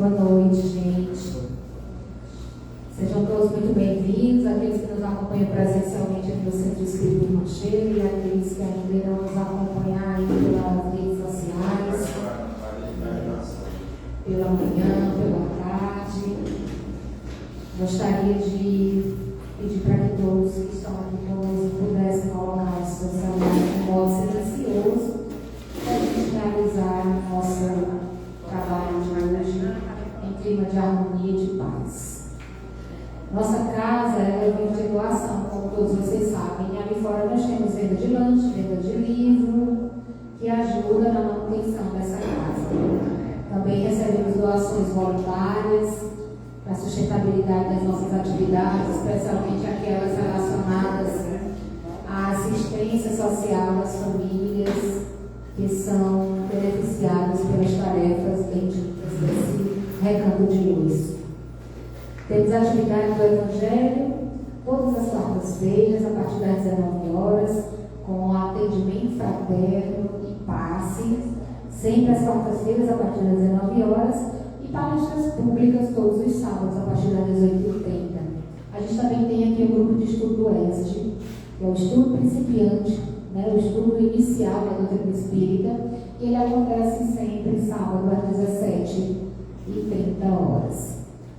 Boa noite, gente. Sejam todos muito bem-vindos, aqueles que nos acompanham presencialmente aqui no Centro Espírita Irmã Sheila e aqueles que ainda irão nos acompanhar aí pelas redes sociais, pela manhã, pela tarde. Gostaria de pedir para que todos que estão aqui conosco pudessem colocar os seus celulares em modo silencioso para a gente realizar nosso trabalho de hoje em clima de harmonia e de paz. Nossa casa é uma de doação, como todos vocês sabem. Ali fora nós temos venda de lanche, venda de livro, que ajuda na manutenção dessa casa. Também recebemos doações voluntárias para a sustentabilidade das nossas atividades, especialmente aquelas relacionadas à assistência social das famílias que são beneficiadas pelas tarefas benditas desse recanto de luz. Temos atividade do Evangelho todas as quartas-feiras, a partir das 19 horas, com atendimento fraterno e passe, sempre às quartas-feiras, a partir das 19 horas, e palestras públicas todos os sábados, a partir das 18h30. A gente também tem aqui o grupo de estudo do Oeste, que é o estudo principiante, o estudo inicial da doutrina espírita, e ele acontece sempre sábado às 17h30.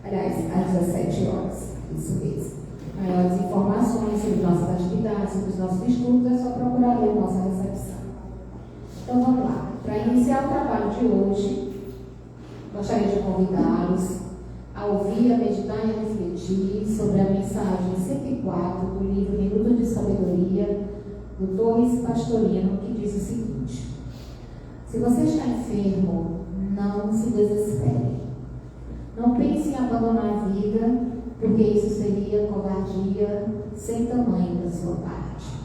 Aliás, às 17 horas, isso mesmo. Maiores informações sobre nossas atividades, sobre os nossos estudos, é só procurar ler nossa recepção. Então vamos lá. Para iniciar o trabalho de hoje, gostaria de convidá-los a ouvir, a meditar e a refletir sobre a mensagem 104 do livro Minuto de Sabedoria, do Torres Pastorino, que diz o seguinte: se você está enfermo, não se desespere. Não pense em abandonar a vida, porque isso seria covardia sem tamanho da sua parte.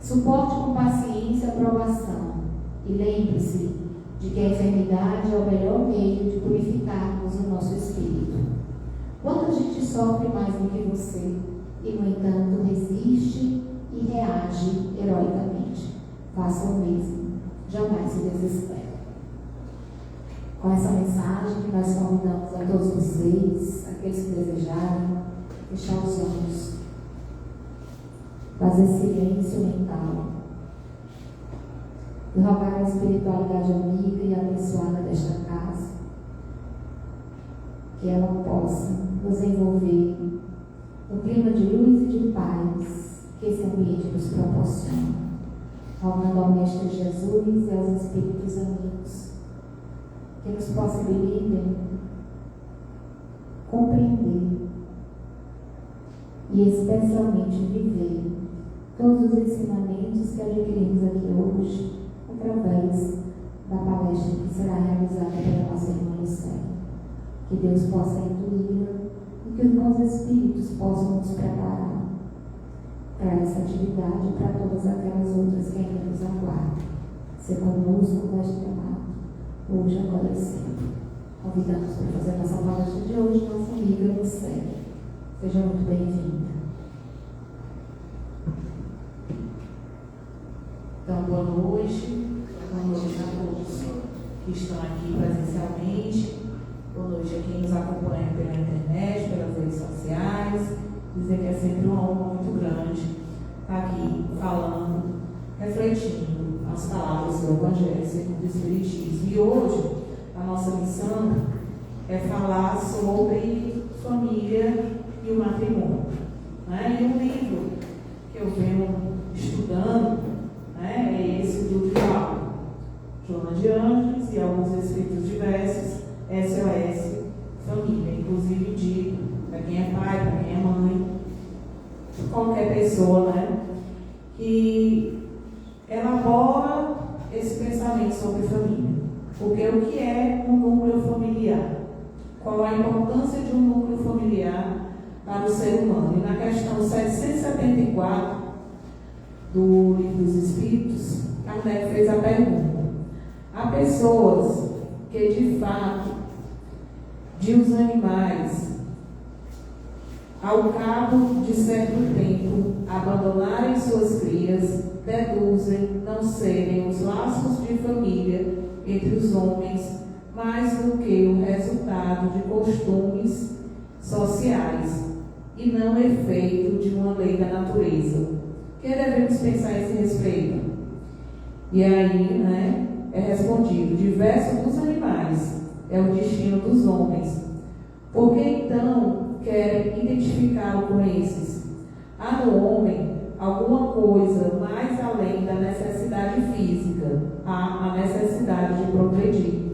Suporte com paciência a provação e lembre-se de que a enfermidade é o melhor meio de purificarmos o nosso espírito. Quanta gente sofre mais do que você e, no entanto, resiste e reage heroicamente. Faça o mesmo. Jamais se desespere. Com essa mensagem que nós convidamos a todos vocês, aqueles que desejarem, fechar os olhos, fazer silêncio mental e rogar a espiritualidade amiga e abençoada desta casa, que ela possa nos envolver no clima de luz e de paz que esse ambiente nos proporciona, rogando ao Mestre Jesus e aos Espíritos amigos que nos possibilitem compreender e especialmente viver todos os ensinamentos que adquirimos aqui hoje através da palestra que será realizada pela nossa irmã Lucélia. Que Deus possa intuí-la e que os bons espíritos possam nos preparar para essa atividade e para todas aquelas outras que ainda nos aguardam. Ser conosco, Mestre amado, hoje, agora e sempre. Convidamos para fazer nossa palestra de hoje nossa amiga Lucélia. Seja muito bem-vinda. Então, boa noite a todos que estão aqui presencialmente, boa noite a quem nos acompanha pela internet, pelas redes sociais. Dizer que é sempre uma honra muito grande estar aqui falando, refletindo as palavras do Evangelho segundo o Espiritismo. E hoje a nossa missão é falar sobre família e o matrimônio. E um livro que eu venho estudando é esse do Joana de Ângeles e alguns espíritos diversos, SOS Família. Inclusive indico para quem é pai, para quem é mãe, qualquer pessoa que elabora esse pensamento sobre família. Porque o que é um núcleo familiar? Qual a importância de um núcleo familiar para o ser humano? E na questão 774 do Livro dos Espíritos, Kardec fez a pergunta: há pessoas que de fato, de os animais, ao cabo de certo tempo, abandonarem suas crias, deduzem não serem os laços de família entre os homens mais do que o resultado de costumes sociais e não efeito de uma lei da natureza. O que devemos pensar a esse respeito? E aí, é respondido: diverso dos animais é o destino dos homens. Por que então querem identificá-lo com esses? Há no homem alguma coisa mais além da necessidade física, há a necessidade de progredir.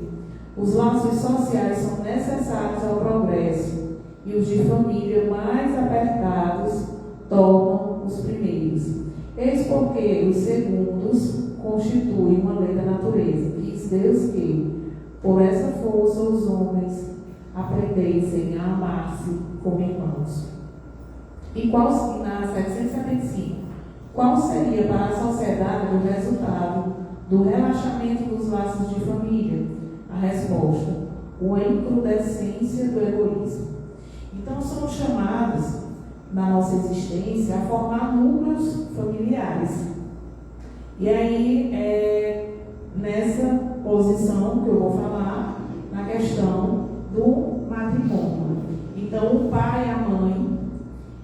Os laços sociais são necessários ao progresso e os de família mais apertados tornam os primeiros. Eis porque os segundos constituem uma lei da natureza. Quis Deus que, por essa força, os homens aprendessem a amar-se como irmãos. E na 775, qual seria para a sociedade o resultado do relaxamento dos laços de família? A resposta: a encrudescência do egoísmo. Então, somos chamados, na nossa existência, a formar núcleos familiares. E aí, nessa posição que eu vou falar, na questão do matrimônio. Então, o pai e a mãe,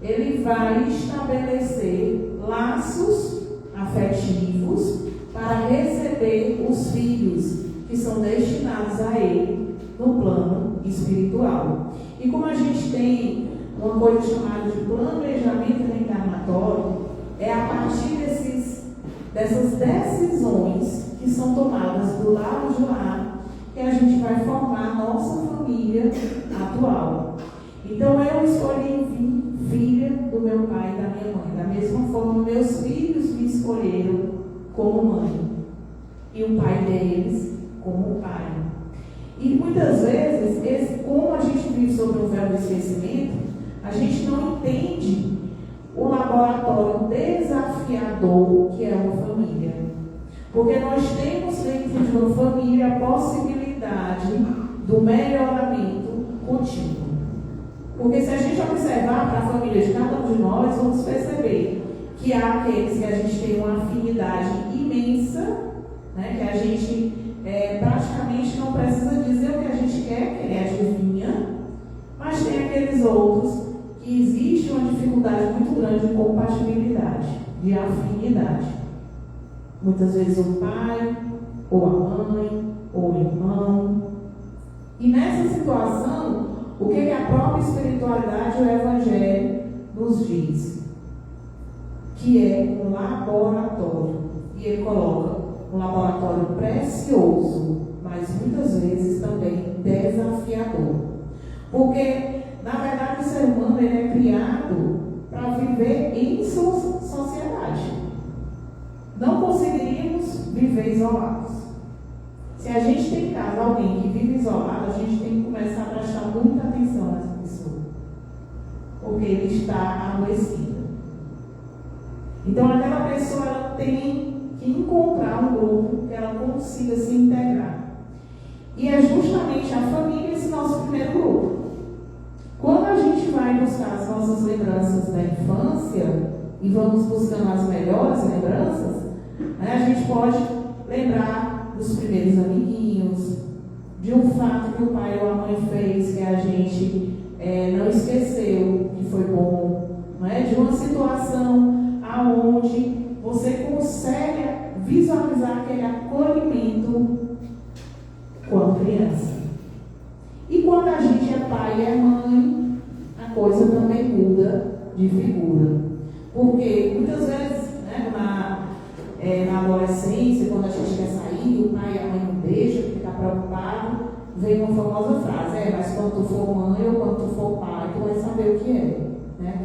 ele vai estabelecer laços afetivos para receber os filhos que são destinados a ele no plano espiritual. E como a gente tem uma coisa chamada de planejamento reencarnatório, é a partir dessas decisões que são tomadas do lado de lá que a gente vai formar a nossa família atual. Então, eu escolhi vir filha do meu pai e da minha mãe. Da mesma forma, meus filhos me escolheram como mãe. E o pai deles como pai. E muitas vezes, como a gente vive sobre um véu do esquecimento, a gente não entende o laboratório desafiador que é uma família. Porque nós temos dentro de uma família a possibilidade do melhoramento contínuo. Porque se a gente observar para a família de cada um de nós, vamos perceber que há aqueles que a gente tem uma afinidade imensa, que a gente praticamente não precisa dizer o que a gente quer, que é adivinha, mas tem aqueles outros que existe uma dificuldade muito grande de compatibilidade, de afinidade. Muitas vezes o pai, ou a mãe, ou o irmão. E nessa situação, o que a própria espiritualidade, o Evangelho, nos diz? Que é um laboratório. E ele coloca um laboratório precioso, mas muitas vezes também desafiador. Porque, na verdade, o ser humano ele é criado para viver em sociedade. Não conseguiríamos viver isolados. Se a gente tem em casa alguém que vive isolado, a gente tem que começar a prestar muita atenção nessa pessoa. Porque ele está adoecido. Então, aquela pessoa ela tem que encontrar um grupo que ela consiga se integrar. E é justamente a família esse nosso primeiro grupo. Quando a gente vai buscar as nossas lembranças da infância e vamos buscando as melhores lembranças, a gente pode lembrar dos primeiros amiguinhos, de um fato que o pai ou a mãe fez que a gente não esqueceu, que foi bom, de uma situação aonde você consegue visualizar aquele acolhimento quando criança. E quando a gente é pai e é mãe, a coisa também muda de figura. Porque muitas vezes, na adolescência, quando a gente quer sair, o pai e a mãe não deixam, fica preocupado, vem uma famosa frase: mas quando tu for mãe ou quando tu for pai, tu vai saber o que é.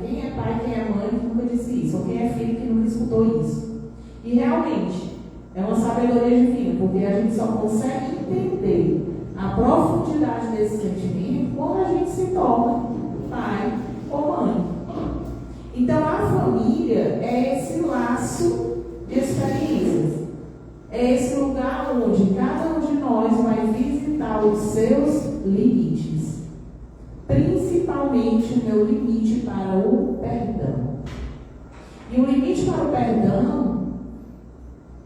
Quem é pai, quem é mãe que nunca disse isso, ou quem é filho que nunca escutou isso. E realmente, é uma sabedoria divina, porque a gente só consegue entender a profundidade desse sentimento quando a gente se torna pai ou mãe. Então, a família é esse laço de experiências. É esse lugar onde cada um de nós vai visitar os seus limites. Principalmente o meu limite para o perdão. E o limite para o perdão,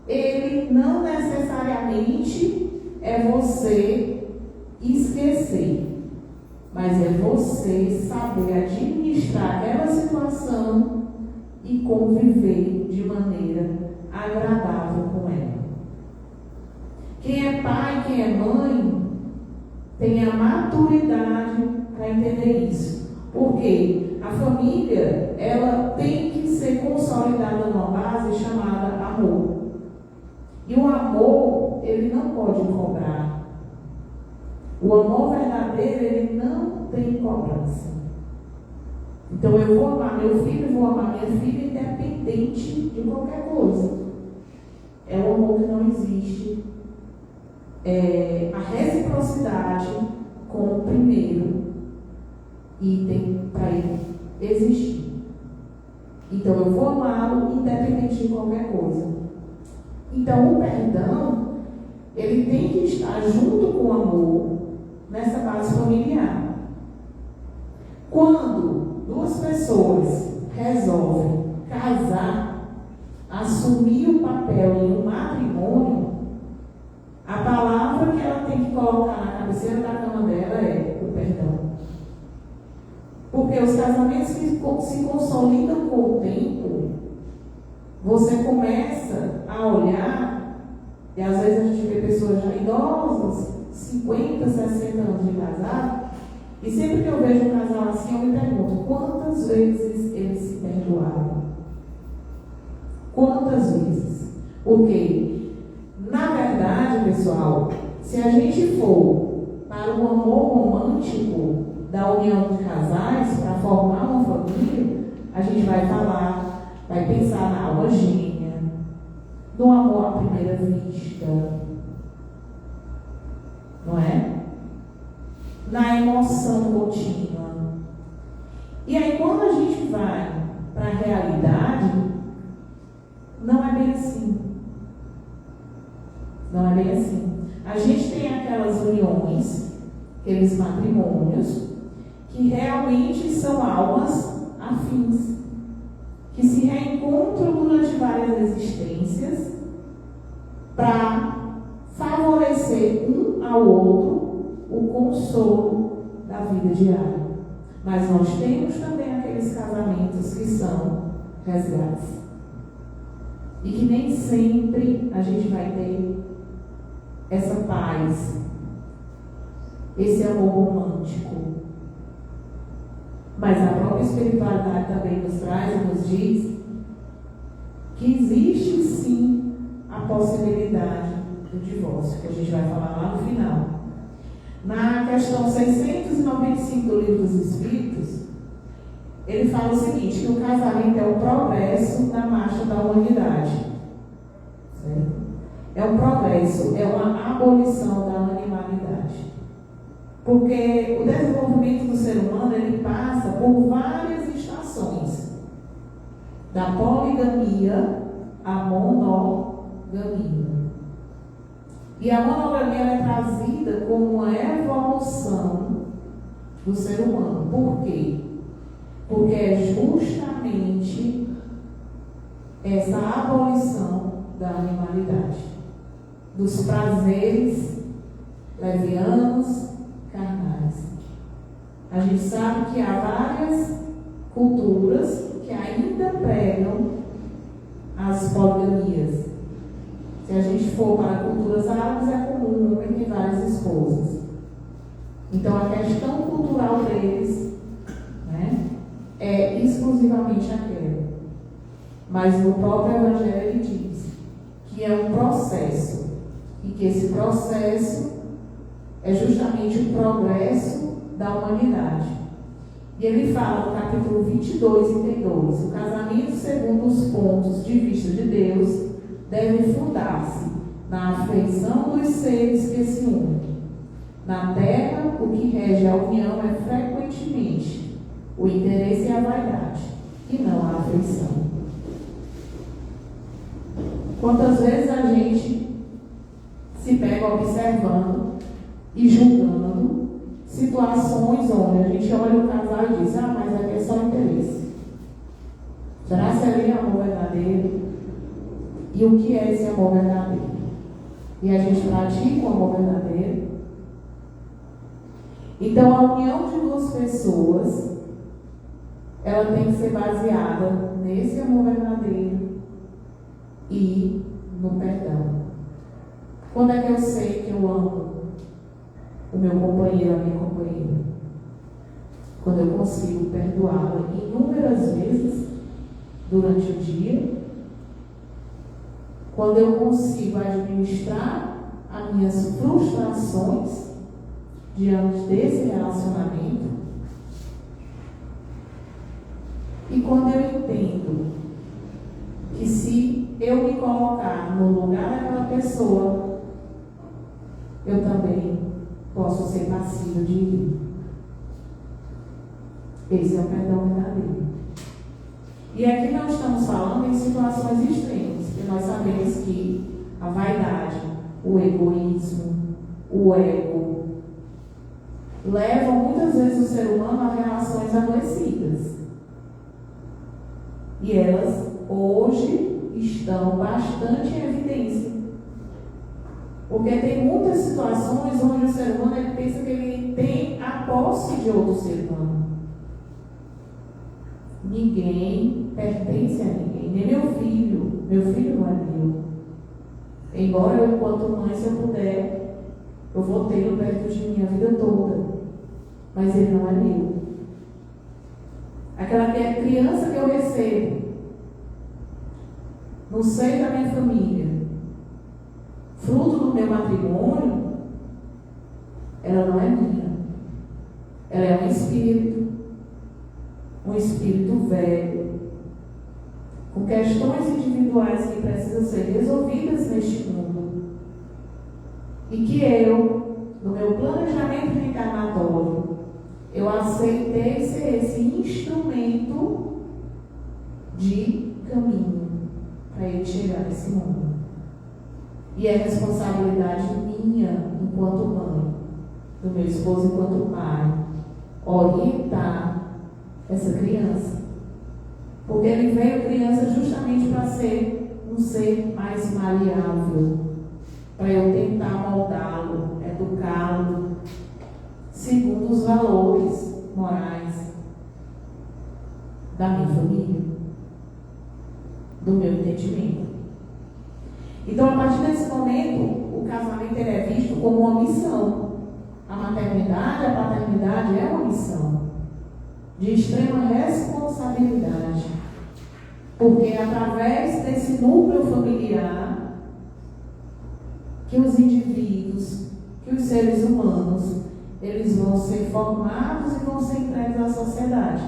ele não necessariamente é você esquecer, mas é você saber administrar aquela situação e conviver de maneira agradável com ela. Quem é pai, quem é mãe, tem a maturidade para entender isso. Porque a família, ela tem que ser consolidada numa base chamada amor. E o amor, ele não pode cobrar. O amor verdadeiro, ele não tem cobrança. Então eu vou amar meu filho, vou amar minha filha, independente de qualquer coisa. É o amor que não existe. É a reciprocidade como o primeiro item para ele existir. Então eu vou amá-lo independente de qualquer coisa. Então o perdão, ele tem que estar junto com o amor nessa base familiar. Quando duas pessoas resolvem casar, assumir o papel em um matrimônio, a palavra que ela tem que colocar na cabeceira da cama dela é o perdão. Porque os casamentos que se consolidam com o tempo, você começa a olhar, e às vezes a gente vê pessoas já idosas, 50, 60 anos de casado, e sempre que eu vejo um casal assim, eu me pergunto, quantas vezes eles se perdoaram? Quantas vezes? Porque, na verdade, pessoal, se a gente for para o amor romântico da união de casais, para formar uma família, a gente vai falar, vai pensar na alma gêmea, no amor à primeira vista, não é? Na emoção contínua. E aí, quando a gente vai para a realidade, não é bem assim. Não é bem assim. A gente tem aquelas uniões, aqueles matrimônios, que realmente são almas afins, que se reencontram durante várias existências para favorecer um ao outro o consolo da vida diária. Mas nós temos também aqueles casamentos que são resgates. E que nem sempre a gente vai ter essa paz, esse amor romântico. Mas a própria espiritualidade também nos traz e nos diz que existe sim a possibilidade do divórcio, que a gente vai falar lá no final. Na questão 695 do Livro dos Espíritos, ele fala o seguinte, que o casamento é o progresso na marcha da humanidade. Certo? É um progresso, é uma abolição da animalidade. Porque o desenvolvimento do ser humano, ele passa por várias estações. Da poligamia à monogamia. E a monogamia é trazida como uma evolução do ser humano. Por quê? Porque é justamente essa abolição da animalidade, dos prazeres levianos, carnais. A gente sabe que há várias culturas que ainda pregam as poligamias. Se a gente for para culturas árabes, é comum um homem ter várias esposas. Então a questão cultural deles, né, é exclusivamente aquela. Mas no próprio Evangelho ele diz que é um processo, e que esse processo é justamente o progresso da humanidade. E ele fala no capítulo 22, item 2, o casamento segundo os pontos de vista de Deus deve fundar-se na afeição dos seres que se unem. Na terra, o que rege a união é frequentemente o interesse e a vaidade, e não a afeição. Quantas vezes a gente se pega observando e julgando situações onde a gente olha o casal e diz, mas aqui é só interesse. Será que ali é amor verdadeiro? E o que é esse amor verdadeiro? E a gente pratica o amor verdadeiro? Então, a união de duas pessoas, ela tem que ser baseada nesse amor verdadeiro e no perdão. Quando é que eu sei que eu amo o meu companheiro, a minha companheira? Quando eu consigo perdoá-la inúmeras vezes durante o dia, quando eu consigo administrar as minhas frustrações diante desse relacionamento, e quando eu entendo que se eu me colocar no lugar daquela pessoa, eu também posso ser passiva de ir. Esse é o perdão verdadeiro. E aqui nós estamos falando em situações extremas, porque nós sabemos que a vaidade, o egoísmo, o ego, levam muitas vezes o ser humano a relações adoecidas. E elas hoje estão bastante em evidência. Porque tem muitas situações onde o ser humano ele pensa que ele tem a posse de outro ser humano. Ninguém pertence a ninguém, nem meu filho. Meu filho não é meu. Embora eu, enquanto mãe, se eu puder, eu vou tê-lo perto de mim a vida toda. Mas ele não é meu. Aquela criança que eu recebo no seio da minha família, fruto do meu matrimônio, ela não é minha. Ela é um espírito velho, com questões individuais que precisam ser resolvidas neste mundo. E que eu, no meu planejamento reencarnatório, eu aceitei ser esse instrumento de caminho para ele chegar nesse mundo. E é responsabilidade minha, enquanto mãe, do meu esposo enquanto pai, orientar essa criança. Porque ele veio criança justamente para ser um ser mais maleável, para eu tentar moldá-lo, educá-lo, segundo os valores morais da minha família, do meu entendimento. Então, a partir desse momento, o casamento ele é visto como uma missão. A maternidade, a paternidade é uma missão de extrema responsabilidade, porque é através desse núcleo familiar que os indivíduos, que os seres humanos, eles vão ser formados e vão ser entregues à sociedade.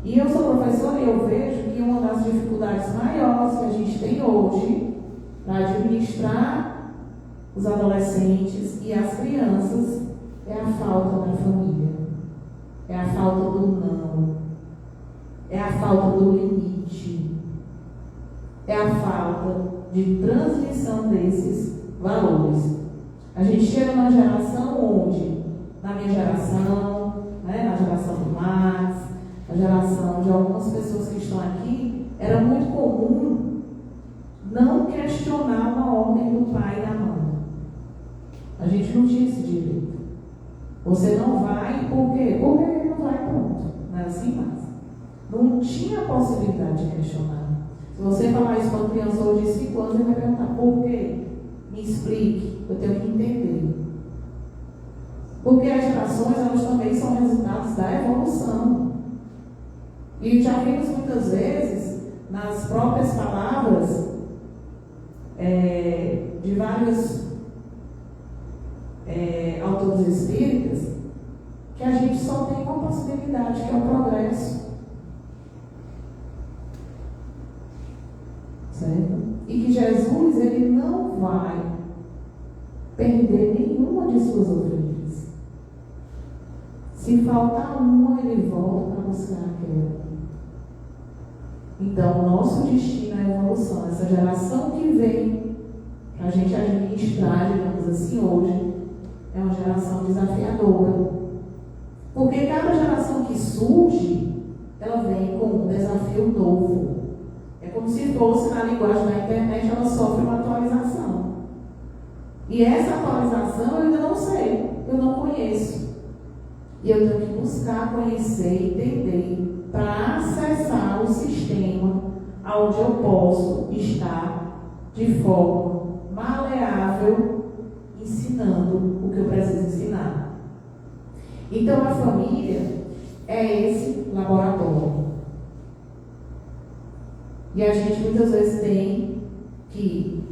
E eu sou professora e eu vejo que uma das dificuldades maiores que a gente tem hoje para administrar os adolescentes e as crianças é a falta da família, é a falta do não, é a falta do limite, é a falta de transmissão desses valores. A gente chega numa geração onde, na minha geração, na geração do Max, na geração de algumas pessoas que estão aqui, era muito comum não questionar uma ordem do pai e da mãe. A gente não tinha esse direito. Você não vai, por quê? Porque ele não vai, pronto. Não era assim mais. Não tinha possibilidade de questionar. Se você falar isso para uma criança hoje de 5 anos, ele vai perguntar, por quê? Me explique, eu tenho que entender. Porque as gerações, elas também são resultados da evolução. E já vimos muitas vezes, nas próprias palavras de vários autores espíritas, que a gente só tem uma possibilidade, que é o progresso. Certo? E que Jesus, ele não vai perder nenhuma de suas ovelhas. Se faltar uma, ele volta para buscar aquela. Então, o nosso destino é a evolução. Essa geração que vem para a gente administrar, digamos assim, hoje, é uma geração desafiadora. Porque cada geração que surge, ela vem com um desafio novo. É como se fosse, na linguagem da internet, ela sofre uma atualização. E essa atualização eu ainda não sei, eu não conheço. E eu tenho que buscar conhecer, entender, para acessar o sistema onde eu posso estar de forma maleável, ensinando o que eu preciso ensinar. Então, a família é esse laboratório. E a gente muitas vezes tem que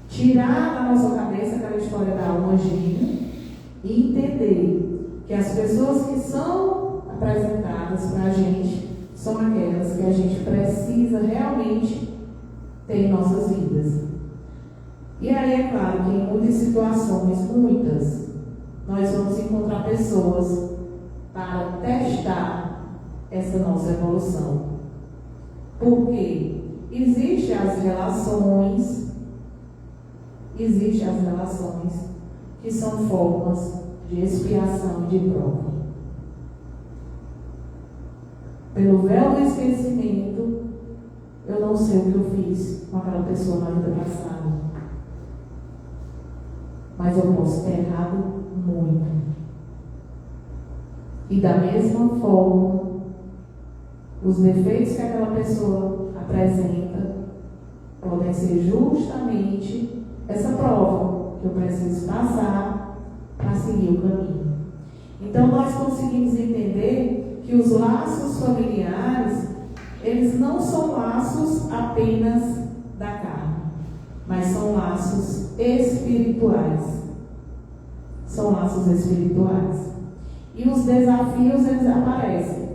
tirar da nossa cabeça aquela história da alma gêmea e entender que as pessoas que são apresentadas para a gente são aquelas que a gente precisa realmente ter em nossas vidas. E aí é claro que em muitas situações, nós vamos encontrar pessoas para testar essa nossa evolução. Porque existem as relações que são formas de expiação e de prova. Pelo véu do esquecimento, eu não sei o que eu fiz com aquela pessoa na vida passada. Mas eu posso ter errado muito. E da mesma forma, os defeitos que aquela pessoa apresenta podem ser justamente essa prova que eu preciso passar para seguir o caminho. Então nós conseguimos entender que os laços familiares, eles não são laços apenas da carne, mas são laços espirituais. São laços espirituais. E os desafios, eles aparecem,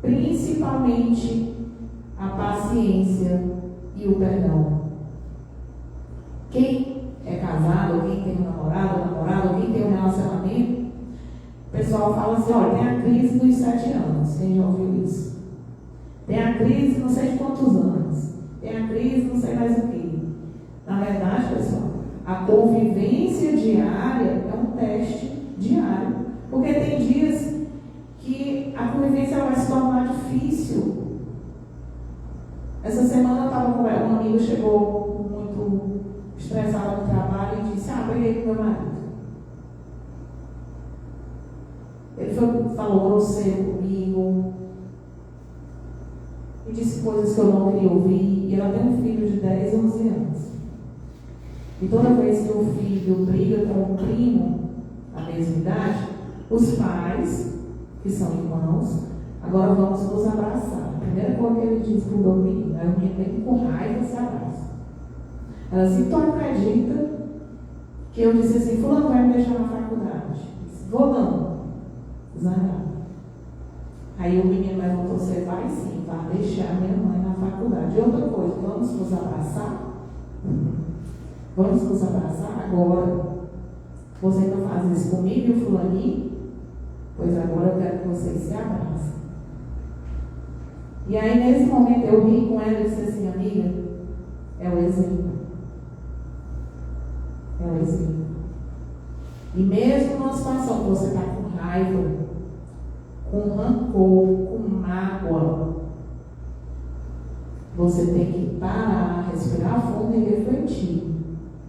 principalmente a paciência e o perdão. Quem é casado, quem tem um namorado, quem tem um relacionamento, o pessoal fala assim, olha, tem a crise dos 7 anos, quem já ouviu isso? Tem a crise não sei de quantos anos, tem a crise não sei mais o que. Na verdade, pessoal, a convivência diária é um teste diário. Porque tem dias que a convivência vai se tornar difícil. Essa semana eu estava com um amigo, chegou muito estressado no trabalho e disse, briguei com meu marido. Ele falou grosseiro comigo, e disse coisas que eu não queria ouvir. E ela tem um filho de 10, 11 anos. E toda vez que o filho briga com um primo da mesma idade, os pais, que são irmãos, agora vamos nos abraçar. A primeira coisa que ele diz para o meu menino, aí o menino vem com raiva e se abraça. Ela disse, tu acredita que eu disse assim, fulano vai me deixar na faculdade? Disse, vou não. Zangado. Aí o menino levantou, você vai sim, vai deixar minha mãe na faculdade. E outra coisa, vamos nos abraçar? Vamos nos abraçar agora. Você não faz isso comigo e o fulaninho? Pois agora eu quero que vocês se abracem. E aí nesse momento eu ri com ela e disse assim, amiga, é o exemplo. É o exemplo. E mesmo numa situação que você está com raiva, com rancor, com mágoa, você tem que parar, respirar fundo e refletir.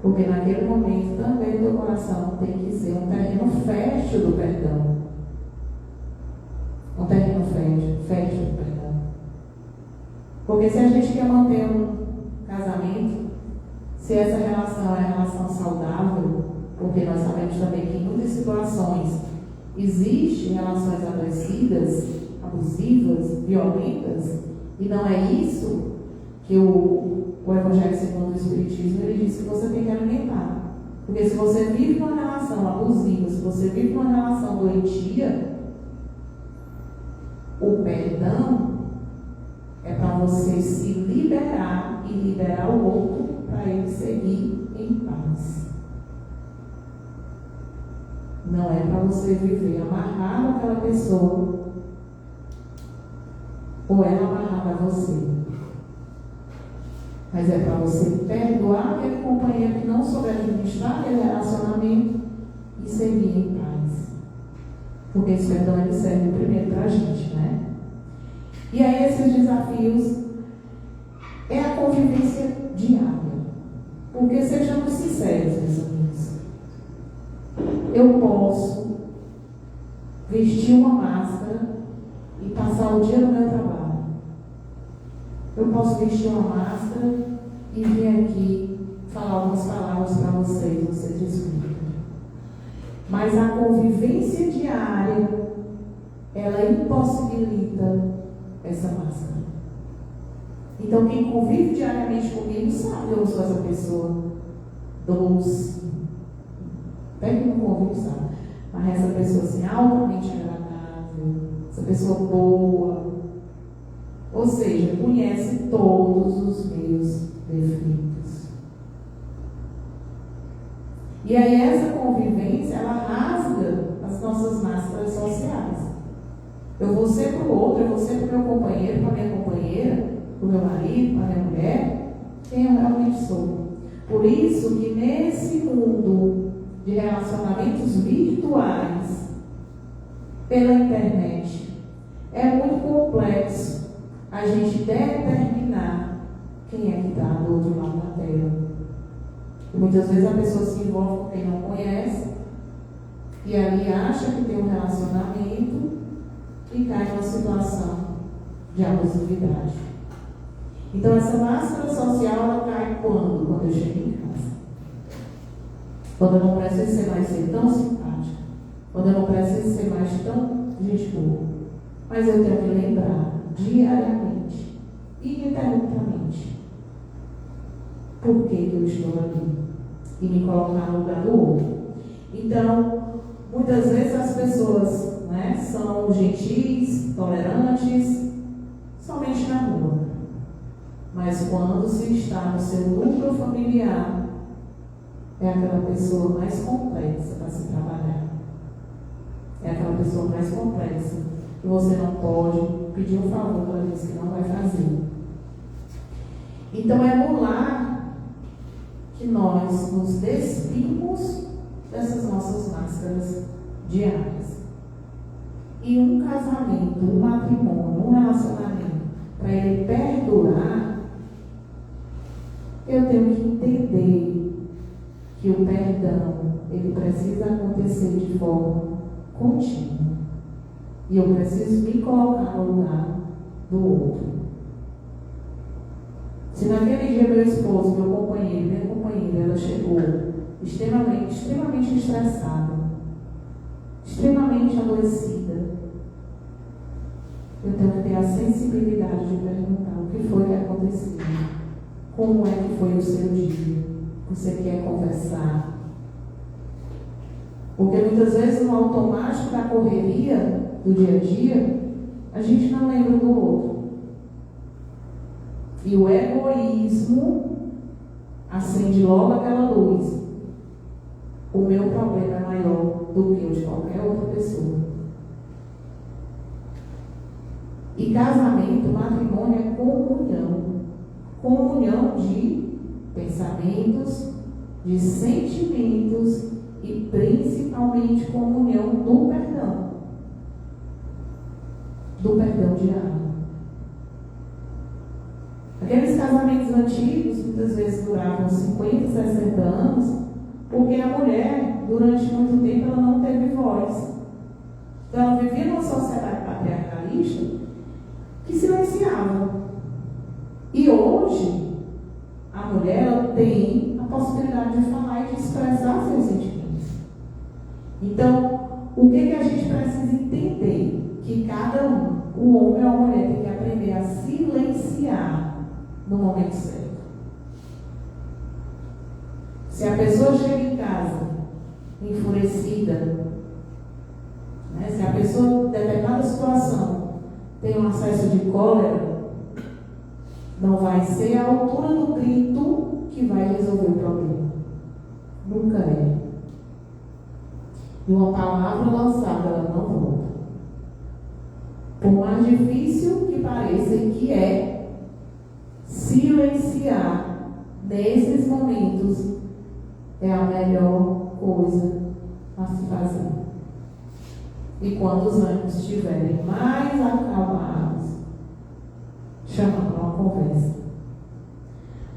Porque naquele momento também o teu coração tem que ser um terreno fértil do perdão. Um terreno fértil do perdão. Porque se a gente quer manter um casamento, se essa relação é uma relação saudável, porque nós sabemos também que em muitas situações existem relações adoecidas, abusivas, violentas, e não é isso que o Evangelho segundo o Espiritismo, ele diz que você tem que alimentar. Porque se você vive uma relação abusiva, se você vive uma relação doentia, o perdão é para você se liberar e liberar o outro para ele seguir em paz. Não é para você viver amarrado àquela pessoa ou ela amarrada a você. Mas é para você perdoar aquele companheiro que não souber administrar aquele relacionamento e seguir em paz. Porque esse perdão ele serve primeiro para a gente, né? E aí esses desafios é a convivência diária. Porque sejamos sinceros, meus amigos. Eu posso vestir uma máscara e passar o dia no meu trabalho. Eu posso vestir uma máscara e vir aqui falar algumas palavras para vocês, você desculpa. Mas a convivência diária, ela impossibilita essa máscara. Então, quem convive diariamente comigo sabe que eu sou essa pessoa doce. Até que não convive, sabe? Mas essa pessoa assim, altamente agradável, essa pessoa boa. Ou seja, conhece todos os meus defeitos. E aí essa convivência, ela rasga as nossas máscaras sociais. Eu vou ser para o outro, eu vou ser para o meu companheiro, para a minha companheira, para o meu marido, para a minha mulher, quem eu realmente sou. Por isso que nesse mundo de relacionamentos virtuais, pela internet, é muito complexo a gente determinar quem é que está do outro lado da tela. E muitas vezes a pessoa se envolve com quem não conhece e ali acha que tem um relacionamento e cai numa situação de abusividade. Então essa máscara social, ela cai quando? Quando eu chego em casa. Quando eu não preciso ser tão simpática. Quando eu não preciso ser mais tão gente boa. Mas eu tenho que lembrar diariamente, ininterruptamente, por que eu estou ali. E me colocar no lugar do outro. Então, muitas vezes as pessoas, são gentis, tolerantes, somente na rua. Mas quando se está no seu núcleo familiar, é aquela pessoa mais complexa para se trabalhar. É aquela pessoa mais complexa que você não pode pedir um favor para Deus que não vai fazer. Então é no lar que nós nos despimos dessas nossas máscaras diárias. E um casamento, um matrimônio, um relacionamento, para ele perdurar, eu tenho que entender que o perdão, ele precisa acontecer de forma contínua. E eu preciso me colocar no lugar do outro. Se naquele dia meu esposo, meu companheiro, minha companheira, ela chegou extremamente estressada, extremamente adoecida, eu tenho que ter a sensibilidade de perguntar o que foi que aconteceu, como é que foi o seu dia, você quer conversar? Porque muitas vezes no automático da correria do dia a dia, a gente não lembra do outro. E o egoísmo acende logo aquela luz. O meu problema é maior do que o de qualquer outra pessoa. E casamento, matrimônio é comunhão. Comunhão de pensamentos, de sentimentos e principalmente comunhão do perdão. Do perdão diário. Aqueles casamentos antigos, muitas vezes duravam 50, 60 anos, porque a mulher, durante muito tempo, ela não teve voz. Então, ela vivia numa sociedade patriarcalista que silenciava. E hoje, a mulher ela tem a possibilidade de falar e de expressar seus sentimentos. Então, o que a gente precisa entender? Que cada um, o homem ou a mulher, tem que aprender a silenciar no momento certo. Se a pessoa chega em casa enfurecida, se a pessoa, em determinada situação, tem um acesso de cólera, não vai ser a altura do grito que vai resolver o problema. Nunca é. E uma palavra lançada, ela não volta. Por mais difícil que pareça, e que é, silenciar nesses momentos é a melhor coisa a se fazer. E quando os ânimos estiverem mais acalmados, chama para uma conversa.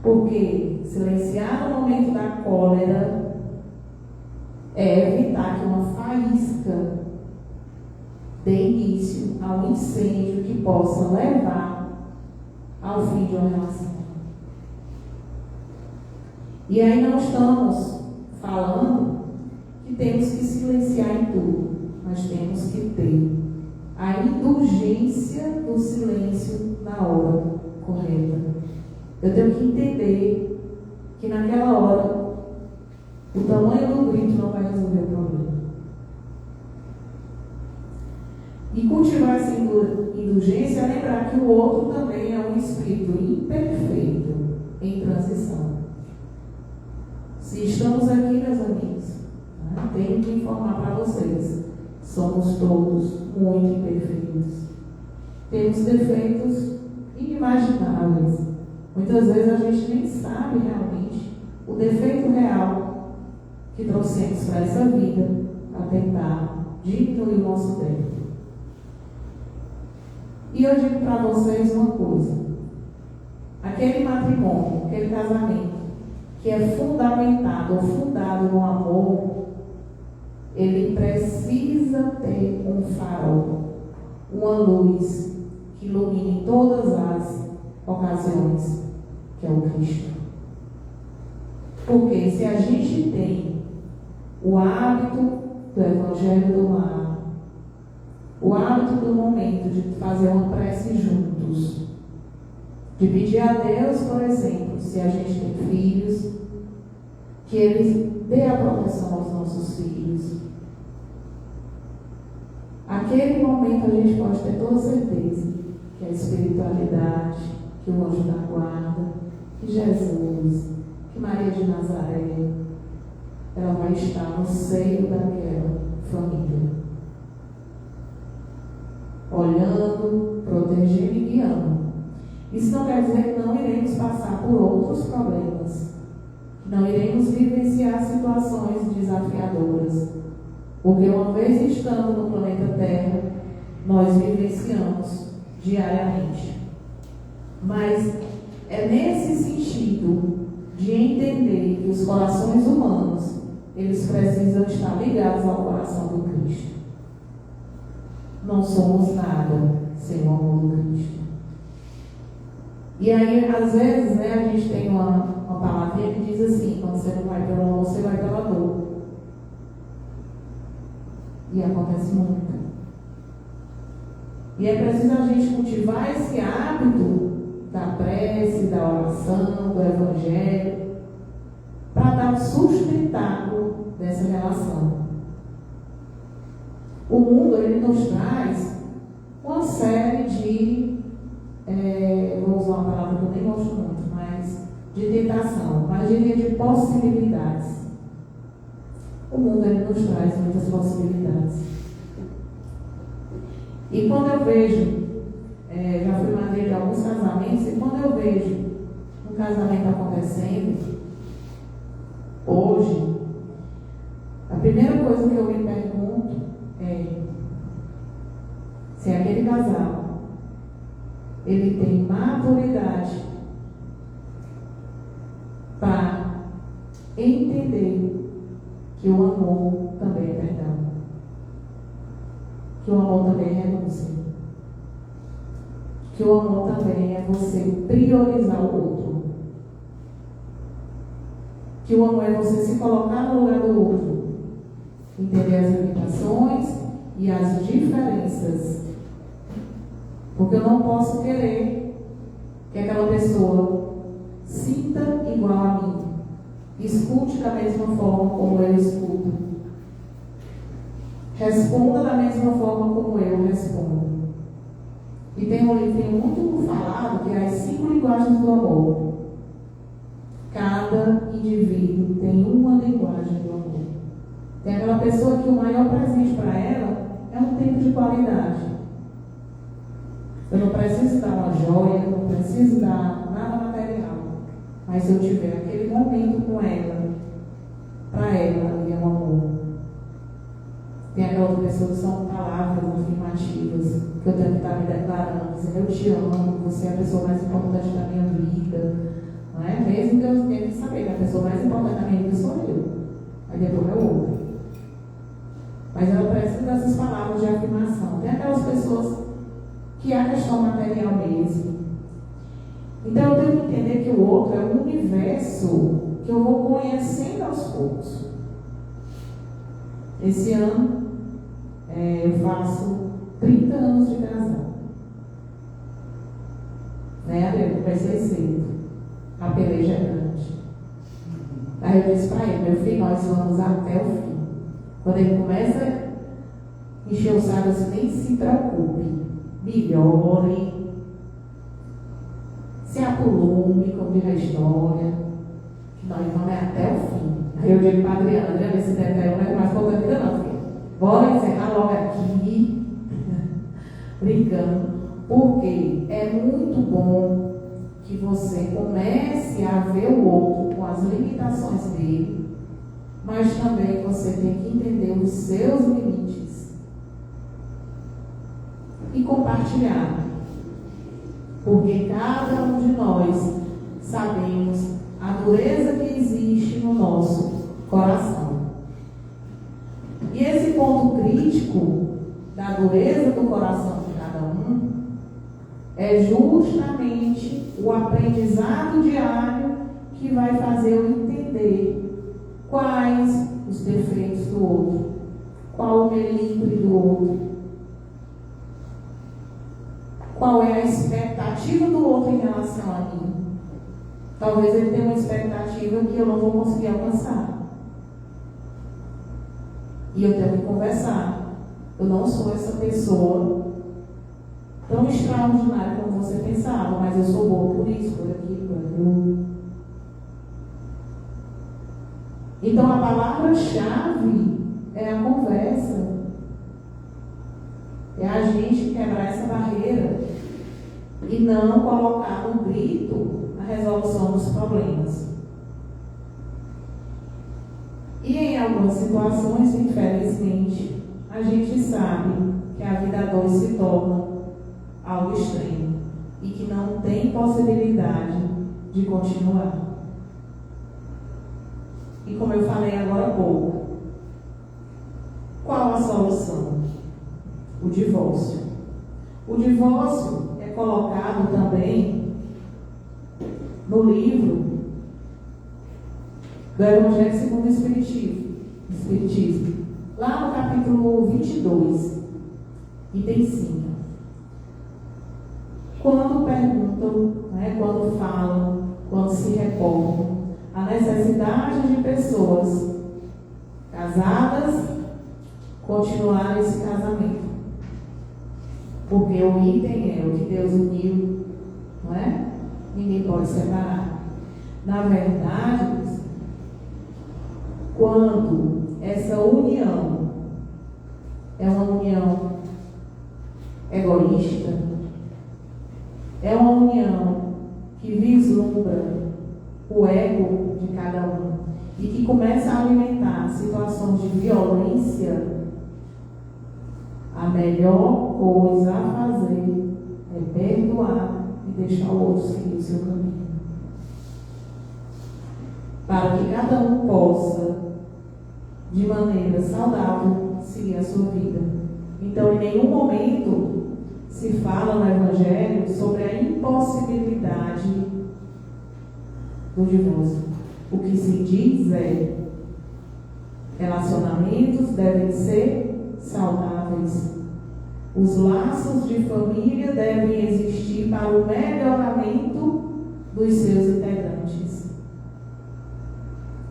Porque silenciar no momento da cólera é evitar que uma faísca dê início ao incêndio que possa levar ao fim de uma relação. E aí não estamos falando que temos que silenciar em tudo, mas temos que ter a indulgência do silêncio na hora correta. Eu tenho que entender que naquela hora o tamanho do grito não vai resolver o problema. E cultivar essa indulgência é lembrar que o outro também é um espírito imperfeito em transição. Se estamos aqui, meus amigos, tenho que informar para vocês, somos todos muito imperfeitos. Temos defeitos inimagináveis. Muitas vezes a gente nem sabe realmente o defeito real que trouxemos para essa vida a tentar diminuir o nosso tempo. E eu digo para vocês uma coisa: aquele matrimônio, aquele casamento que é fundamentado ou fundado no amor, ele precisa ter um farol, uma luz que ilumine todas as ocasiões, que é o Cristo. Porque se a gente tem o hábito do Evangelho do Lar, o hábito do momento de fazer uma prece juntos, de pedir a Deus, por exemplo, se a gente tem filhos, que Ele dê a proteção aos nossos filhos. Aquele momento a gente pode ter toda certeza que a espiritualidade, que o anjo da guarda, que Jesus, que Maria de Nazaré, ela vai estar no seio daquela família, olhando, protegendo e guiando. Isso não quer dizer que não iremos passar por outros problemas, que não iremos vivenciar situações desafiadoras, porque uma vez estando no planeta Terra, nós vivenciamos diariamente. Mas é nesse sentido de entender que os corações humanos, eles precisam estar ligados ao coração do Cristo. Não somos nada sem o amor do Cristo. E aí, às vezes, a gente tem uma palavrinha que diz assim: quando você não vai pelo amor, você vai pela dor. E acontece muito. E é preciso a gente cultivar esse hábito da prece, da oração, do Evangelho, para dar um sustentáculo dessa relação. O mundo, ele nos traz uma série de, vou usar uma palavra que eu nem gosto muito, mas de tentação, mas diria de possibilidades. O mundo, ele nos traz muitas possibilidades. E quando eu vejo, já fui madrinha de alguns casamentos, e quando eu vejo um casamento acontecendo, hoje, a primeira coisa que eu me pergunto é se aquele casal, ele tem maturidade para entender que o amor também é perdão, que o amor também é renúncia, que o amor também é você priorizar o outro, que o amor é você se colocar no lugar do outro, entender as limitações e as diferenças, porque eu não posso querer que aquela pessoa sinta igual a mim, escute da mesma forma como eu escuto, responda da mesma forma como eu respondo. E tem um livrinho muito falado que é as 5 linguagens do amor. Cada indivíduo tem uma linguagem do amor. Tem aquela pessoa que o maior presente para ela é um tempo de qualidade. Eu não preciso dar uma joia, não preciso dar nada material. Mas se eu tiver aquele momento com ela, para ela, ali é um amor. Tem aquela outra pessoa que são palavras afirmativas, que eu tenho que estar me declarando, dizendo: eu te amo, você é a pessoa mais importante da minha vida. Não é? Mesmo que eu tenha que saber que a pessoa mais importante da minha vida sou eu. Aí depois é o outro. Mas ela precisa dessas palavras de afirmação. Tem que é a questão material mesmo. Então eu tenho que entender que o outro é um universo que eu vou conhecendo aos poucos. Esse ano eu faço 30 anos de casado. Né? Eu comecei cedo. A peleja é grande. Aí eu disse para ele, meu filho, nós vamos até o fim. Quando ele começa a encher o saco, assim, nem se preocupe. Melhore. Se apolume, como diz a história. Que nós vamos até o fim. Aí eu digo para a Adriana, esse detalhe não é mais pouca vida não, filho. Bora encerrar logo aqui. Brincando. Porque é muito bom que você comece a ver o outro com as limitações dele, mas também você tem que entender os seus limites e compartilhar, porque cada um de nós sabemos a dureza que existe no nosso coração. E esse ponto crítico da dureza do coração de cada um é justamente o aprendizado diário que vai fazer eu entender quais os defeitos do outro, qual o melindre do outro, qual é a expectativa do outro em relação a mim. Talvez ele tenha uma expectativa que eu não vou conseguir alcançar. E eu tenho que conversar. Eu não sou essa pessoa tão extraordinária como você pensava, mas eu sou boa por isso, por aquilo, por aquilo. Então a palavra-chave é a conversa. É a gente quebrar essa barreira e não colocar no grito a resolução dos problemas. E em algumas situações, infelizmente, a gente sabe que a vida a dois se torna algo extremo e que não tem possibilidade de continuar. E como eu falei agora há pouco, qual a solução? O divórcio. O divórcio é colocado também no livro do Evangelho segundo o Espiritismo, lá no capítulo 22, item 5. Quando perguntam, quando falam, quando se reportam a necessidade de pessoas casadas continuarem esse casamento. Porque o item é o que Deus uniu, não é? Ninguém pode separar. Na verdade, quando essa união é uma união egoísta, é uma união que vislumbra o ego de cada um e que começa a alimentar situações de violência, a melhor coisa a fazer é perdoar e deixar o outro seguir o seu caminho. Para que cada um possa, de maneira saudável, seguir a sua vida. Então, em nenhum momento se fala no Evangelho sobre a impossibilidade do divórcio. O que se diz é: relacionamentos devem ser saudáveis. Os laços de família devem existir para o melhoramento dos seus integrantes.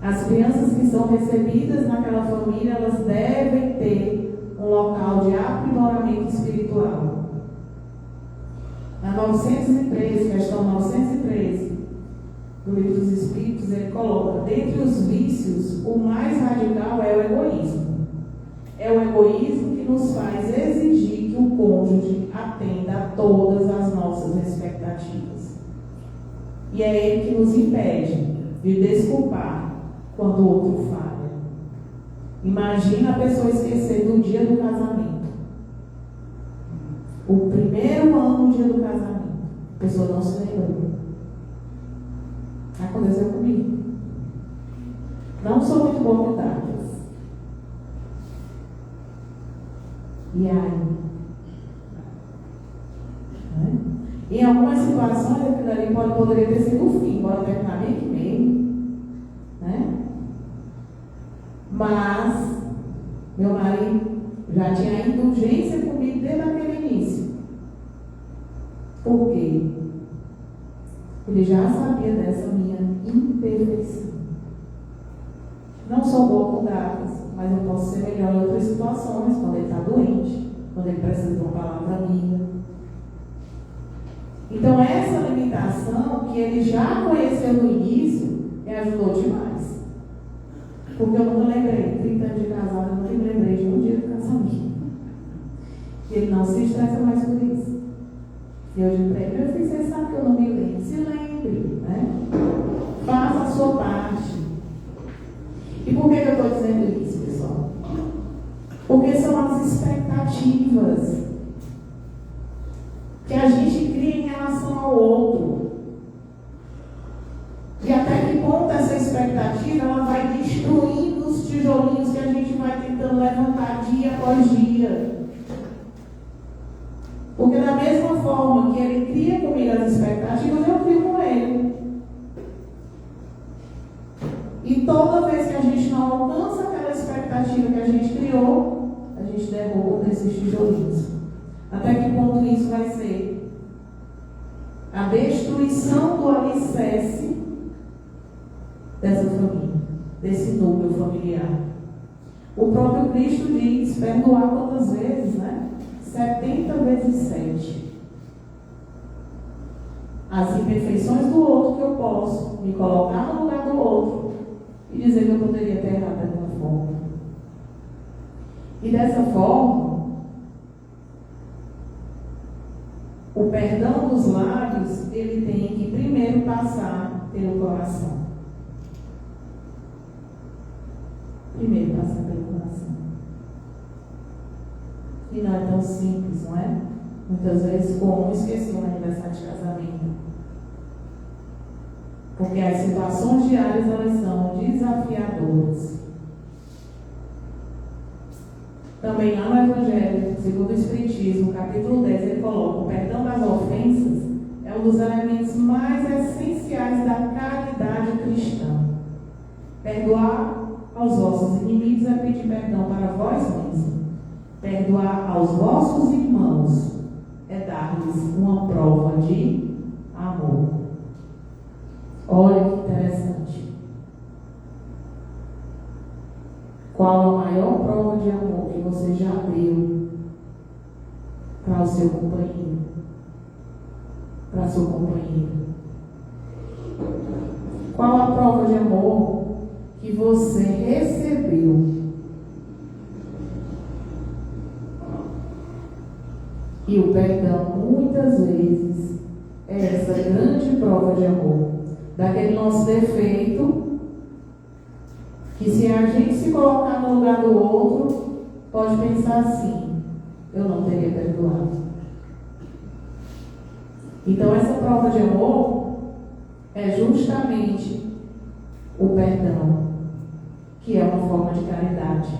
As crianças que são recebidas naquela família, elas devem ter um local de aprimoramento espiritual. Na 913, questão 913, do Livro dos Espíritos, ele coloca: dentre os vícios, o mais radical é o egoísmo. É o egoísmo que nos faz exigir que o cônjuge atenda a todas as nossas expectativas. E é ele que nos impede de desculpar quando o outro falha. Imagina a pessoa esquecer do dia do casamento. O primeiro ano do dia do casamento. A pessoa não se lembrou. Aconteceu comigo. Não sou muito boa com datas. E aí? Em algumas situações, aquilo ali poderia ter sido o fim, pode terminar bem que meio, né? Mas, meu marido já tinha indulgência comigo desde aquele início. Por quê? Ele já sabia dessa minha imperfeição. Não sou boa com dados, mas eu posso ser melhor em outras situações, quando ele está doente, quando ele precisa de uma palavra amiga. Então, essa limitação que ele já conheceu no início, me ajudou demais. Porque eu nunca lembrei, 30 anos de casado, eu nunca me lembrei de um dia do casamento. E ele não se estressa mais por isso. E eu digo para ele, meu filho, você sabe que eu não me lembro. Se lembre, né? Faça a sua parte. E por que eu estou dizendo isso, pessoal? Porque são as expectativas que a gente cria em relação ao outro. E até que ponto essa expectativa ela vai destruindo os tijolinhos que a gente vai tentando levantar dia após dia. Porque da mesma forma que ele cria comigo as expectativas, eu crio com ele. E toda vez que a gente não alcança aquela expectativa que a gente criou, a gente derruba desses tijolinhos. Até que ponto isso vai ser? A destruição do alicerce dessa família, desse núcleo familiar. O próprio Cristo diz, perdoar quantas vezes, né? 70 vezes 7. As imperfeições do outro que eu posso me colocar no lugar do outro e dizer que eu poderia ter errado de alguma forma. E dessa forma, o perdão dos lábios, ele tem que primeiro passar pelo coração. Primeiro passar pelo coração. E não é tão simples, não é? Muitas vezes, como esquecer um aniversário de casamento. Porque as situações diárias, elas são desafiadoras. Também lá no Evangelho, segundo o Espiritismo, capítulo 10, ele coloca: o perdão das ofensas é um dos elementos mais essenciais da caridade cristã. Perdoar aos vossos inimigos é pedir perdão para vós mesmos. Perdoar aos vossos irmãos é dar-lhes uma prova de amor. Olha que interessante. Qual a maior prova de amor que você já deu para o seu companheiro? Para a sua companheira? Qual a prova de amor que você recebeu? E o perdão, muitas vezes, é essa grande prova de amor. Daquele nosso defeito, que se a gente se colocar no lugar do outro, pode pensar assim: eu não teria perdoado. Então, essa prova de amor é justamente o perdão, que é uma forma de caridade.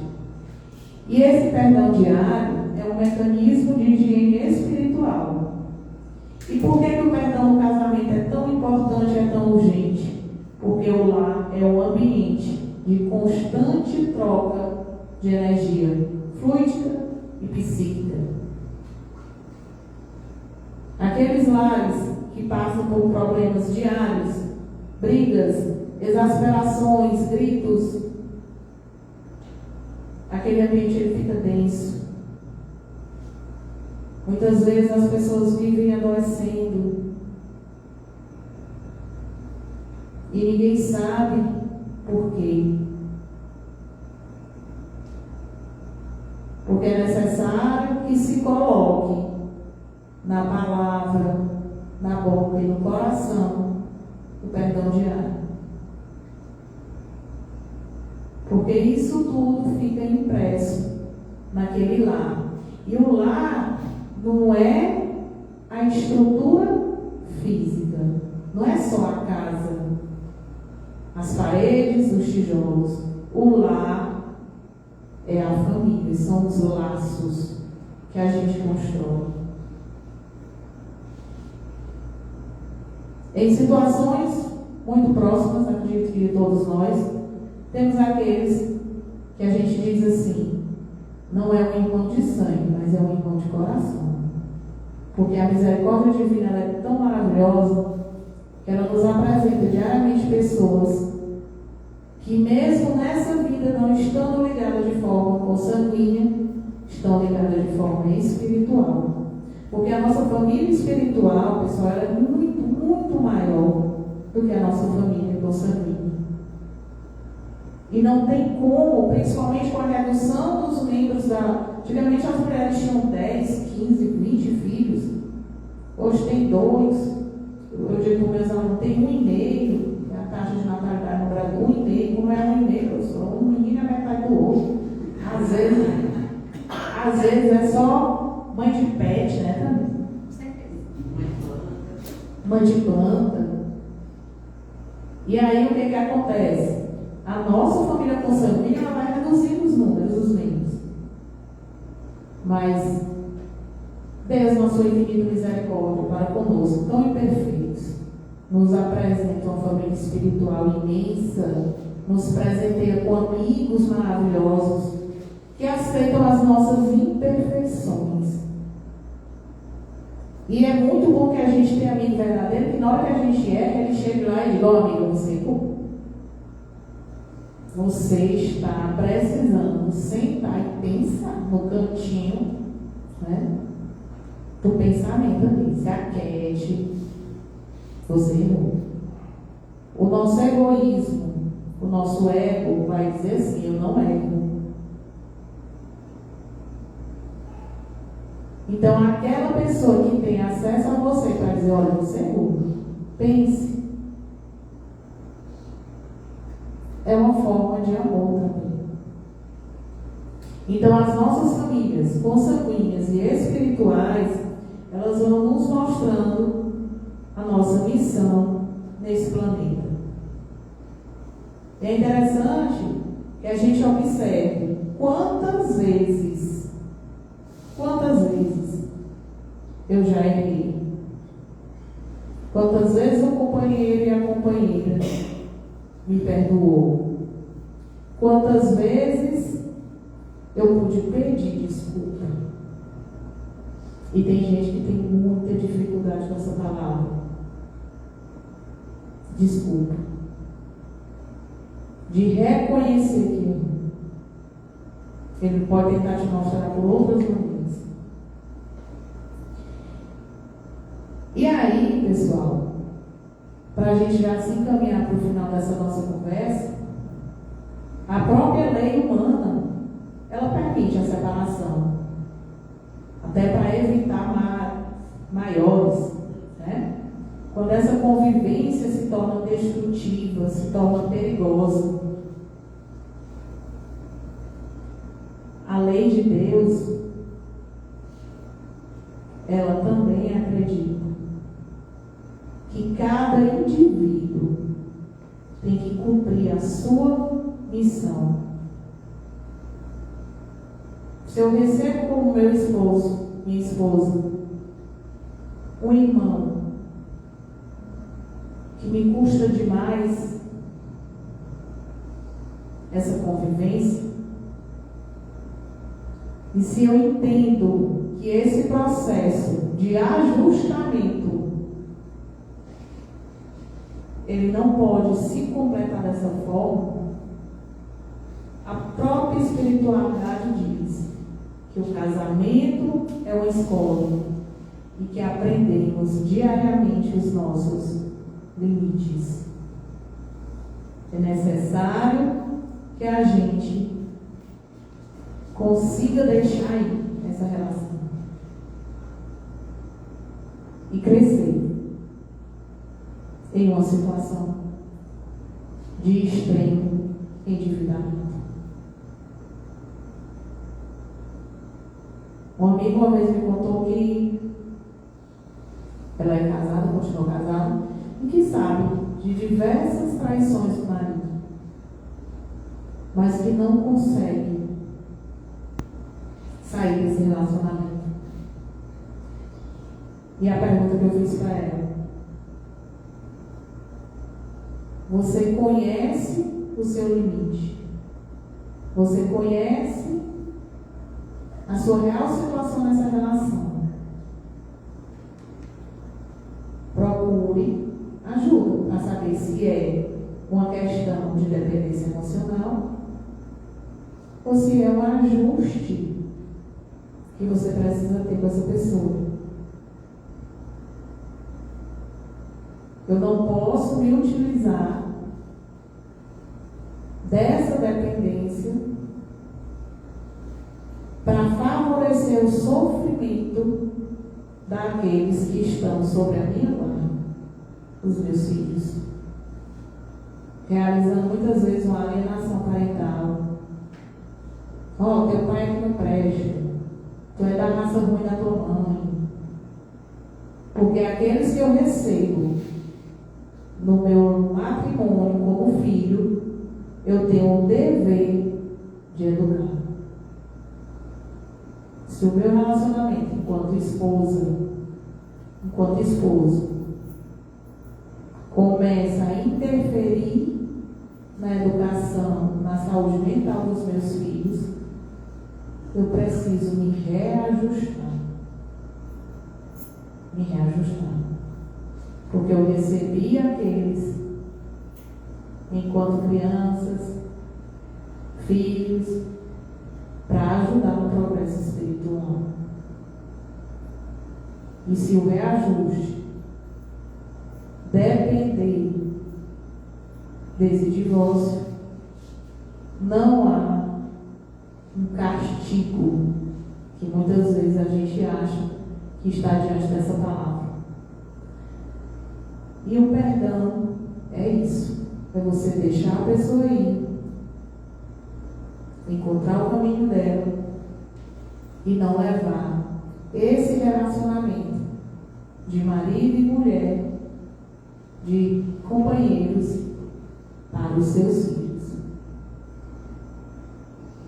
E esse perdão diário é um mecanismo de higiene espiritual. E por que o perdão no casamento é tão importante, é tão urgente? Porque o lar é um ambiente de constante troca de energia fluídica e psíquica. Aqueles lares que passam por problemas diários, brigas, exasperações, gritos, aquele ambiente ele fica denso. Muitas vezes as pessoas vivem adoecendo e ninguém sabe por quê. Porque é necessário que se coloque na palavra, na boca e no coração o perdão diário. Porque isso tudo fica impresso naquele lar. E o lar não é a estrutura física, não é só a casa, as paredes, os tijolos. O lar é a família, são os laços que a gente constrói. Em situações muito próximas, acredito que de todos nós, temos aqueles que a gente diz assim, não é um irmão de sangue, mas é um irmão de coração. Porque a misericórdia divina ela é tão maravilhosa que ela nos apresenta diariamente pessoas que mesmo nessa vida não estando ligadas de forma consanguínea, estão ligadas de forma espiritual. Porque a nossa família espiritual, pessoal, ela é muito, muito maior do que a nossa família consanguínea. E não tem como, principalmente com a redução dos membros da... Antigamente as mulheres tinham 10, 15, 20 filhos. Hoje tem 2. Eu digo para meus alunos, tem 1,5. A taxa de natalidade no Brasil, 1,5. Como é 1,5? Eu sou um menino a metade do outro. Às vezes é só mãe de pet, né, também? Mãe de planta. E aí o que acontece? A nossa família consanguínea ela vai reduzindo os números dos membros. Mas Deus, na sua infinita misericórdia para conosco, tão imperfeitos, nos apresenta uma família espiritual imensa, nos presenteia com amigos maravilhosos que aceitam as nossas imperfeições. E é muito bom que a gente tenha amigo verdadeiro, que na hora que a gente ele chega lá e diga, ó amigo, você está precisando sentar e pensar no cantinho, né, do pensamento ali. Se aquete, você errou. O nosso egoísmo, o nosso ego vai dizer assim, eu não erro. Então aquela pessoa que tem acesso a você para dizer, olha, você errou, pense. É uma forma de amor também. Então as nossas famílias consanguíneas e espirituais, elas vão nos mostrando a nossa missão nesse planeta. E é interessante que a gente observe quantas vezes eu já errei. Quantas vezes o companheiro e a companheira me perdoou. Quantas vezes eu pude pedir desculpa. E tem gente que tem muita dificuldade com essa palavra. Desculpa. De reconhecer que errou. Ele pode tentar te mostrar por outras maneiras. E aí, pessoal, para a gente já se encaminhar para o final dessa nossa conversa, a própria lei humana, ela permite a separação, até para evitar maiores, né? Quando essa convivência se torna destrutiva, se torna perigosa. A lei de Deus, ela também acredita que cada indivíduo tem que cumprir a sua missão. Se eu recebo como meu esposo, minha esposa, um irmão que me custa demais essa convivência, e se eu entendo que esse processo de ajustamento ele não pode se completar dessa forma, a própria espiritualidade diz que o casamento é uma escola e que aprendemos diariamente os nossos limites. É necessário que a gente consiga deixar aí essa relação e crescer em uma situação de extremo endividamento. Um amigo uma vez me contou que ela é casada, continua casada, e que sabe de diversas traições do marido, mas que não consegue sair desse relacionamento. E a pergunta que eu fiz para ela: Você conhece o seu limite. Você conhece a sua real situação nessa relação. Procure ajuda para saber se é uma questão de dependência emocional ou se é um ajuste que você precisa ter com essa pessoa. Eu não posso me utilizar dessa dependência para favorecer o sofrimento daqueles que estão sobre a minha guarda, os meus filhos, realizando muitas vezes uma alienação parental. Ó, teu pai é que não presta, tu é da raça ruim da tua mãe. Porque aqueles que eu recebo no meu matrimônio como filho, eu tenho o dever de educar. Se o meu relacionamento enquanto esposa, enquanto esposo, começa a interferir na educação, na saúde mental dos meus filhos, eu preciso me reajustar. Me reajustar. Porque eu recebi aqueles enquanto crianças, filhos, para ajudar no progresso espiritual. E se o reajuste depender desse divórcio, não há um castigo que muitas vezes a gente acha que está diante dessa palavra. E o perdão é isso. É você deixar a pessoa ir, encontrar o caminho dela e não levar esse relacionamento de marido e mulher, de companheiros, para os seus filhos.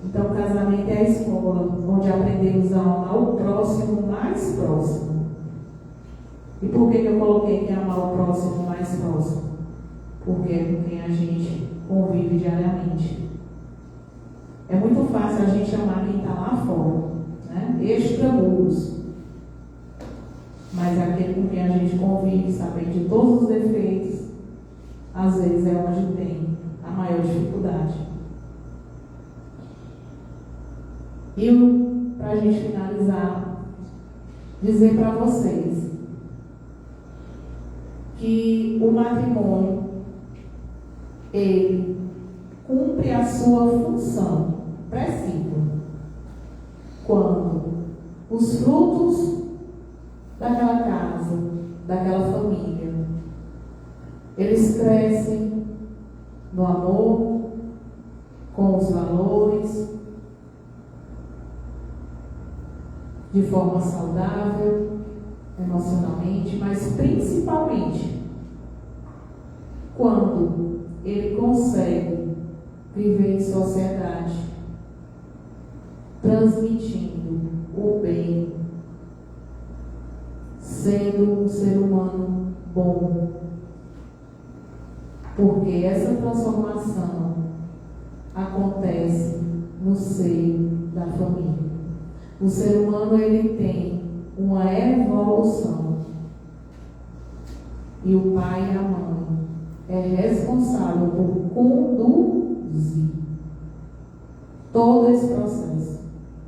Então, o casamento é a escola onde aprendemos a amar o próximo mais próximo. E por que eu coloquei que é amar o próximo mais próximo? Porque é com quem a gente convive diariamente. É muito fácil a gente amar quem está lá fora, né? Extramuros. Mas aquele com quem a gente convive, sabendo de todos os defeitos, às vezes é onde tem a maior dificuldade. E para a gente finalizar, dizer para vocês que o matrimônio, ele cumpre a sua função precípua quando os frutos daquela casa, daquela família, eles crescem no amor, com os valores, de forma saudável, emocionalmente, mas principalmente quando ele consegue viver em sociedade, transmitindo o bem, sendo um ser humano bom. Porque essa transformação acontece no seio da família. O ser humano, ele tem uma evolução. E o pai e a mãe é responsável por conduzir todo esse processo.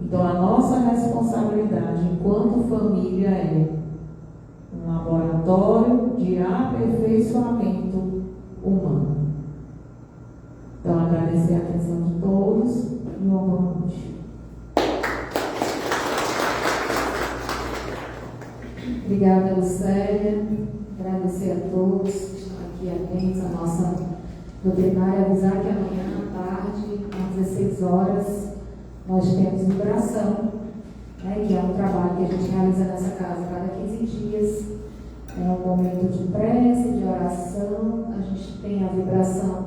Então, a nossa responsabilidade enquanto família é um laboratório de aperfeiçoamento humano. Então, agradecer a atenção de todos e uma boa noite. Obrigada, Lucélia. Agradecer a todos que estão aqui atentos à nossa doutrinária. Avisar que amanhã à tarde, às 16 horas, nós temos vibração, né, que é um trabalho que a gente realiza nessa casa a cada 15 dias. É um momento de prece, de oração. A gente tem a vibração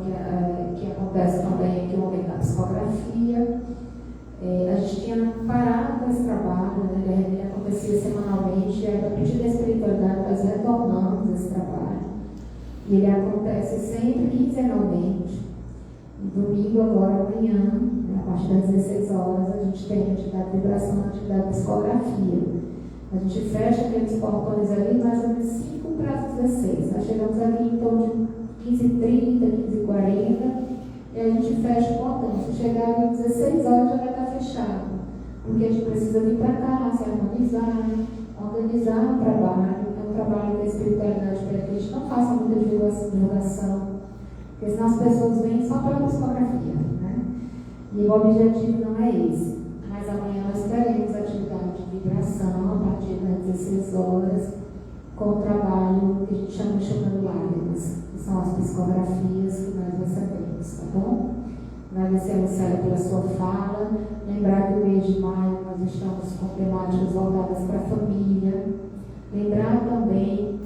que acontece também aqui, o momento da psicografia. A gente tinha parado com esse trabalho, né? Ele acontecia semanalmente, e a partir da espiritualidade nós retornamos esse trabalho. E ele acontece sempre quinzenalmente. No domingo, agora amanhã, né, a partir das 16 horas, a gente tem a atividade de vibração, a atividade de psicografia. A gente fecha aqueles portões ali mais ou menos 5 para as 16. Nós chegamos ali em torno de 15h30, 15h40, e a gente fecha o portão. Se chegar ali às 16 horas, já vai estar fechado. Porque a gente precisa vir para cá, se harmonizar, organizar o trabalho. É um trabalho que a espiritualidade quer que a gente não faça muita divulgação. Porque senão as pessoas vêm só pela psicografia, né? E o objetivo não é esse. Mas amanhã nós teremos atividade de vibração a partir das 16 horas, com o trabalho que a gente chama de chamando lágrimas, que são as psicografias que nós recebemos, tá bom? Agradecer a Lucélia pela sua fala. Lembrar que no mês de maio nós estamos com temáticas voltadas para a família. Lembrar também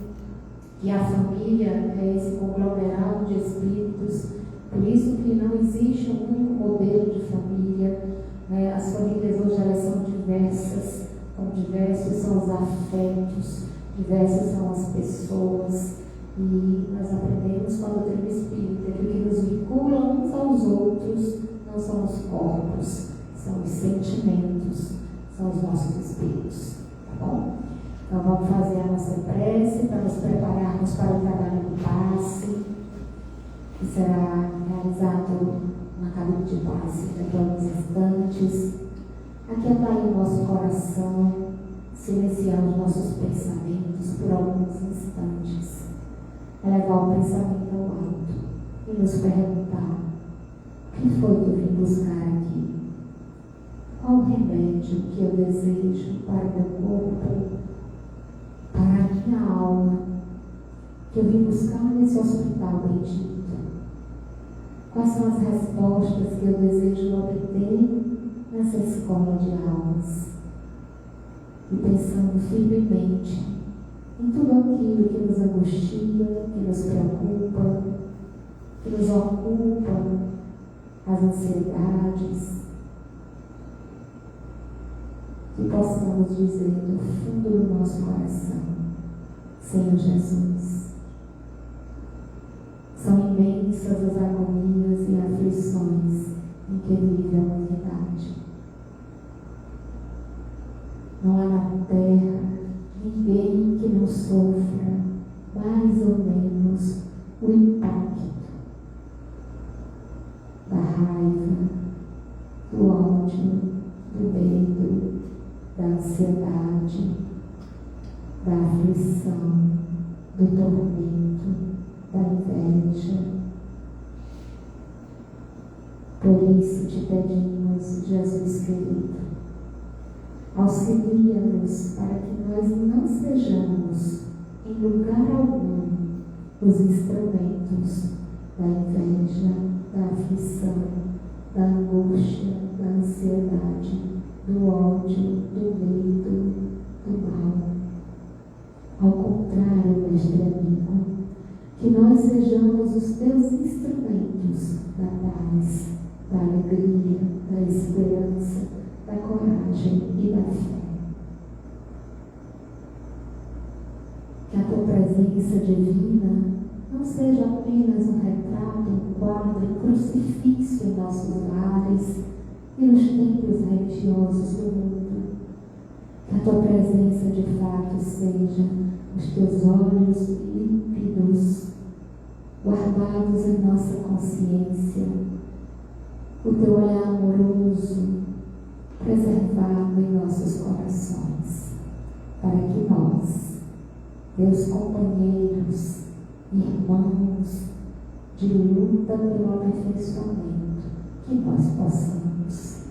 que a família é esse conglomerado de espíritos, por isso que não existe um único modelo de família, né? As famílias hoje elas são diversas, então diversos são os afetos, diversas são as pessoas, e nós aprendemos com a doutrina espírita que o que nos vincula uns aos outros não são os corpos, são os sentimentos, são os nossos espíritos, tá bom? Então vamos fazer a nossa prece para nos prepararmos para o trabalho do passe, que será realizado na cabine de passe daqui a alguns instantes. Aquietar o nosso coração, silenciar os nossos pensamentos por alguns instantes, elevar o pensamento ao alto e nos perguntar: o que foi que eu vim buscar aqui? Qual o remédio que eu desejo para o meu corpo, para a minha alma, que eu vim buscar nesse hospital bendito? Quais são as respostas que eu desejo obter nessa escola de almas? E pensando firmemente em tudo aquilo que nos angustia, que nos preocupa, que nos ocupa, as ansiedades, que possamos dizer do fundo do nosso coração: Senhor Jesus, são imensas as agonias e aflições em que vive a humanidade. Não há na terra ninguém que não sofra mais ou menos o impacto da raiva, do ódio, do medo, da ansiedade, da aflição, do tormento, da inveja. Por isso te pedimos, Jesus querido, auxilia-nos para que nós não sejamos, em lugar algum, os instrumentos da inveja, da aflição, da angústia, da ansiedade, do ódio, do medo, do mal. Ao contrário, mestre amigo, que nós sejamos os teus instrumentos da paz, da alegria, da esperança, da coragem e da fé. Que a tua presença divina não seja apenas um retrato, um quadro, um crucifixo em nossos lares e nos templos religiosos do mundo. Que a tua presença de fato seja os teus olhos límpidos, guardados em nossa consciência, o teu olhar amoroso preservado em nossos corações, para que nós, teus companheiros, irmãos de luta pelo aperfeiçoamento, que nós possamos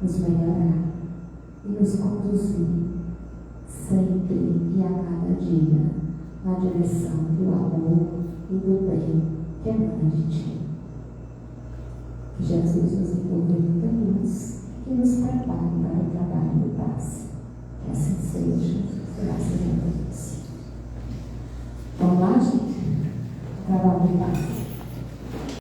nos melhorar e nos conduzir sempre e a cada dia na direção do amor e do bem que emana de ti. Que Jesus nos envolva em muita luz, que nos prepare para o trabalho do passe. Que assim seja, graças a Deus. Vamos lá, gente? Trabalho do passe.